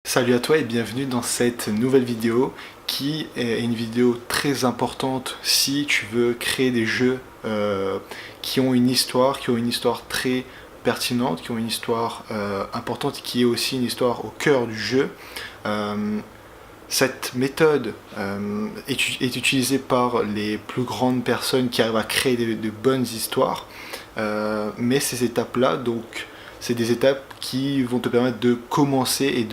Salut à toi et bienvenue dans cette nouvelle vidéo qui est une vidéo très importante si tu veux créer des jeux qui ont une histoire, très pertinente, qui ont une histoire importante, qui est aussi une histoire au cœur du jeu. Cette méthode est utilisée par les plus grandes personnes qui arrivent à créer de bonnes histoires, mais ces étapes-là, donc c'est des étapes qui vont te permettre de commencer et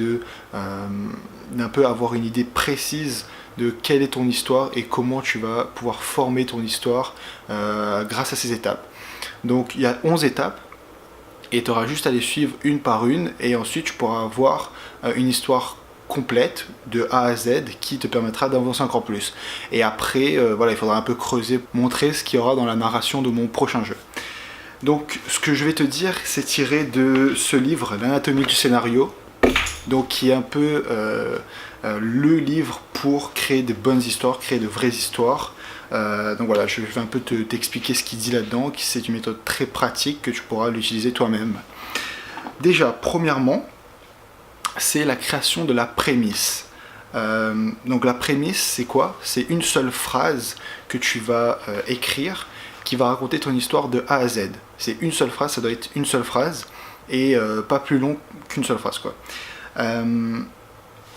d'un peu avoir une idée précise de quelle est ton histoire et comment tu vas pouvoir former ton histoire grâce à ces étapes. Donc il y a 11 étapes et tu auras juste à les suivre une par une et ensuite tu pourras avoir une histoire complète de A à Z qui te permettra d'avancer encore plus. Et après, voilà, il faudra un peu creuser, montrer ce qu'il y aura dans la narration de mon prochain jeu. Donc ce que je vais te dire, c'est tiré de ce livre, l'anatomie du scénario, donc qui est un peu le livre pour créer de bonnes histoires, créer de vraies histoires. Donc voilà, je vais un peu t'expliquer ce qu'il dit là-dedans, c'est une méthode très pratique que tu pourras l'utiliser toi-même. Déjà, premièrement, c'est la création de la prémisse. Donc la prémisse, c'est quoi? C'est une seule phrase que tu vas écrire qui va raconter ton histoire de A à Z. C'est une seule phrase, ça doit être une seule phrase et pas plus long qu'une seule phrase, quoi.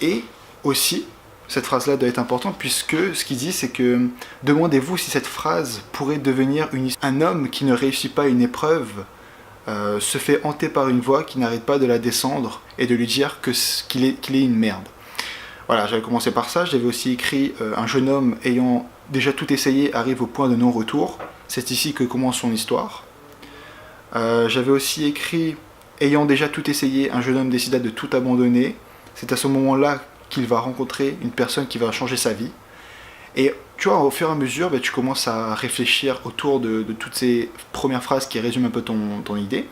Et aussi, cette phrase-là doit être importante puisque ce qu'il dit, c'est que demandez-vous si cette phrase pourrait devenir un homme qui ne réussit pas une épreuve se fait hanter par une voix qui n'arrête pas de la descendre et de lui dire qu'il est une merde. Voilà, j'avais commencé par ça. J'avais aussi écrit un jeune homme ayant déjà tout essayé arrive au point de non-retour. C'est ici que commence son histoire. J'avais aussi écrit ayant déjà tout essayé, un jeune homme décida de tout abandonner. C'est à ce moment-là qu'il va rencontrer une personne qui va changer sa vie. Et tu vois, au fur et à mesure, tu commences à réfléchir autour de toutes ces premières phrases qui résument un peu ton idée.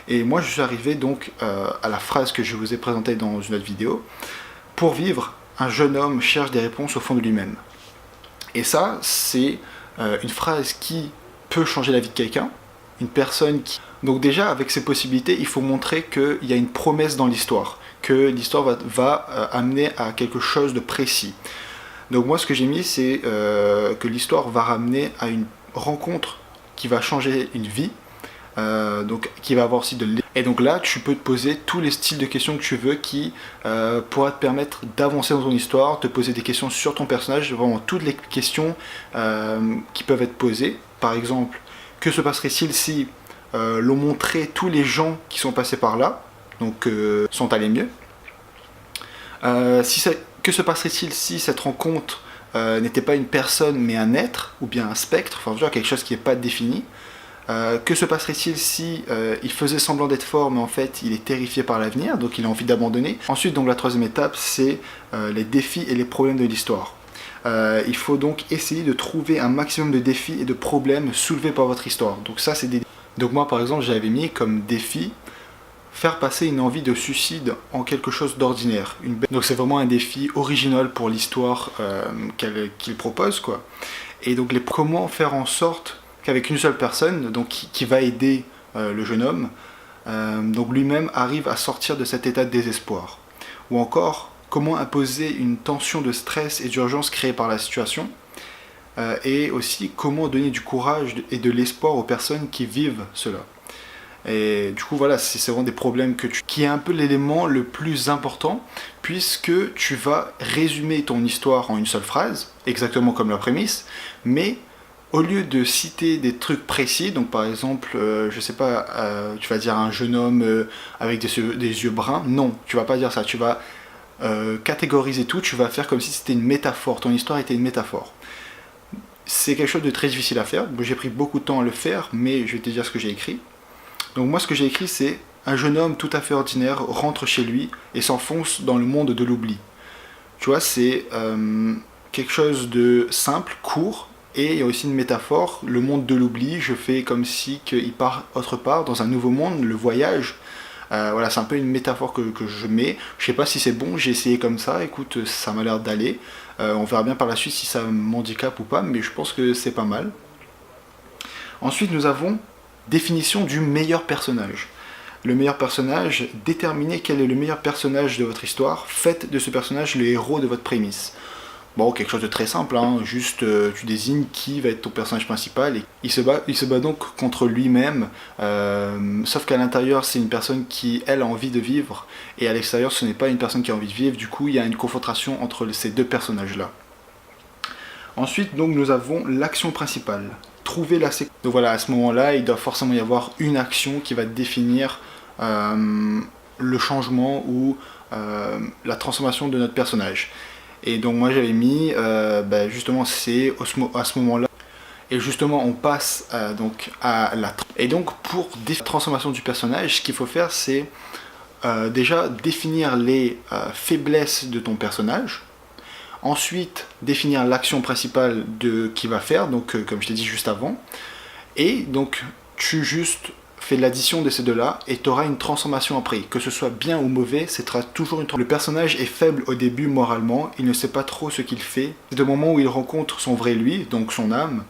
Et moi, je suis arrivé donc à la phrase que je vous ai présentée dans une autre vidéo. Pour vivre, un jeune homme cherche des réponses au fond de lui-même. Et ça, c'est une phrase qui peut changer la vie de quelqu'un, une personne qui... Donc déjà, avec ces possibilités, il faut montrer qu'il y a une promesse dans l'histoire, que l'histoire va amener à quelque chose de précis. Donc moi, ce que j'ai mis, c'est que l'histoire va ramener à une rencontre qui va changer une vie, donc qui va avoir aussi de... Et donc là, tu peux te poser tous les styles de questions que tu veux qui pourra te permettre d'avancer dans ton histoire, te poser des questions sur ton personnage, vraiment toutes les questions qui peuvent être posées. Par exemple, que se passerait-il si l'on montrait tous les gens qui sont passés par là, donc sont allés mieux que se passerait-il si cette rencontre n'était pas une personne mais un être, ou bien un spectre, enfin quelque chose qui n'est pas défini. Que se passerait-il si il faisait semblant d'être fort mais en fait il est terrifié par l'avenir, donc il a envie d'abandonner. Ensuite, donc la troisième étape, c'est les défis et les problèmes de l'histoire. Il faut donc essayer de trouver un maximum de défis et de problèmes soulevés par votre histoire. Donc ça, c'est des... Donc moi par exemple, j'avais mis comme défi faire passer une envie de suicide en quelque chose d'ordinaire. Donc c'est vraiment un défi original pour l'histoire qu'il propose, quoi. Et donc comment faire en sorte qu'avec une seule personne, donc qui va aider le jeune homme, donc lui-même arrive à sortir de cet état de désespoir. Ou encore, comment imposer une tension de stress et d'urgence créée par la situation, et aussi comment donner du courage et de l'espoir aux personnes qui vivent cela. Et du coup voilà, c'est vraiment des problèmes qui est un peu l'élément le plus important, puisque tu vas résumer ton histoire en une seule phrase, exactement comme la prémisse, mais au lieu de citer des trucs précis, donc par exemple, je sais pas, tu vas dire un jeune homme avec des yeux bruns, non, tu vas pas dire ça, tu vas catégoriser tout, tu vas faire comme si c'était une métaphore, ton histoire était une métaphore. C'est quelque chose de très difficile à faire, j'ai pris beaucoup de temps à le faire, mais je vais te dire ce que j'ai écrit. Donc moi, ce que j'ai écrit, c'est un jeune homme tout à fait ordinaire rentre chez lui et s'enfonce dans le monde de l'oubli. Tu vois, c'est quelque chose de simple, court, et il y a aussi une métaphore, le monde de l'oubli, je fais comme si il part autre part, dans un nouveau monde, le voyage. Voilà, c'est un peu une métaphore que je mets. Je sais pas si c'est bon, j'ai essayé comme ça, écoute, ça m'a l'air d'aller. On verra bien par la suite si ça m'handicape ou pas, mais je pense que c'est pas mal. Ensuite, nous avons définition du meilleur personnage. le meilleur personnage, déterminez quel est le meilleur personnage de votre histoire, faites de ce personnage le héros de votre prémisse. Bon, quelque chose de très simple, hein, juste tu désignes qui va être ton personnage principal et il se bat donc contre lui-même, sauf qu'à l'intérieur c'est une personne qui, elle, a envie de vivre et à l'extérieur ce n'est pas une personne qui a envie de vivre, du coup il y a une confrontation entre ces deux personnages-là. Ensuite, donc, nous avons l'action principale. Trouver la séquence. Donc voilà, à ce moment-là, il doit forcément y avoir une action qui va définir le changement ou la transformation de notre personnage. Et donc moi j'avais mis, justement c'est à ce moment-là. Et justement on passe donc à la... Et donc pour la transformation du personnage, ce qu'il faut faire c'est déjà définir les faiblesses de ton personnage. Ensuite, définir l'action principale qu'il va faire, donc comme je t'ai dit juste avant. Et donc, tu juste fais l'addition de ces deux-là et tu auras une transformation après. Que ce soit bien ou mauvais, c'est toujours une transformation. Le personnage est faible au début moralement, il ne sait pas trop ce qu'il fait. C'est au moment où il rencontre son vrai lui, donc son âme,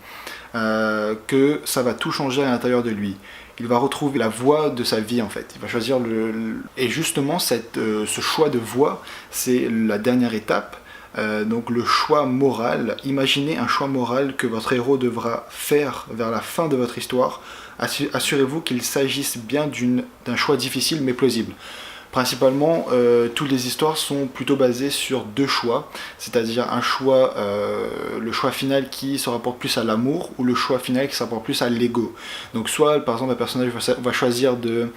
que ça va tout changer à l'intérieur de lui. Il va retrouver la voie de sa vie en fait. Il va choisir Et justement, ce choix de voie, c'est la dernière étape. Donc le choix moral, imaginez un choix moral que votre héros devra faire vers la fin de votre histoire. Assurez-vous qu'il s'agisse bien d'un choix difficile mais plausible. Principalement, toutes les histoires sont plutôt basées sur deux choix, c'est-à-dire un choix, le choix final qui se rapporte plus à l'amour ou le choix final qui se rapporte plus à l'ego. Donc soit par exemple un personnage va choisir de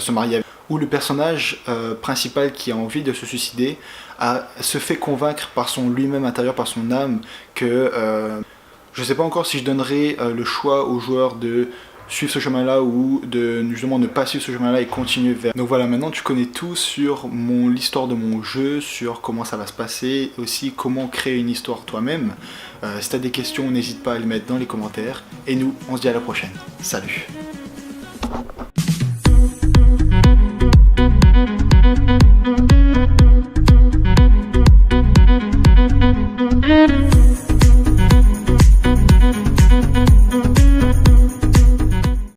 se marier avec, ou le personnage principal qui a envie de se suicider se fait convaincre par son lui-même intérieur, par son âme, que je ne sais pas encore si je donnerai le choix aux joueurs de suivre ce chemin-là ou de justement ne pas suivre ce chemin-là et continuer vers... Donc voilà, maintenant tu connais tout sur l'histoire de mon jeu, sur comment ça va se passer, aussi comment créer une histoire toi-même. Si tu as des questions, n'hésite pas à les mettre dans les commentaires. Et nous, on se dit à la prochaine. Salut! Mm-hmm.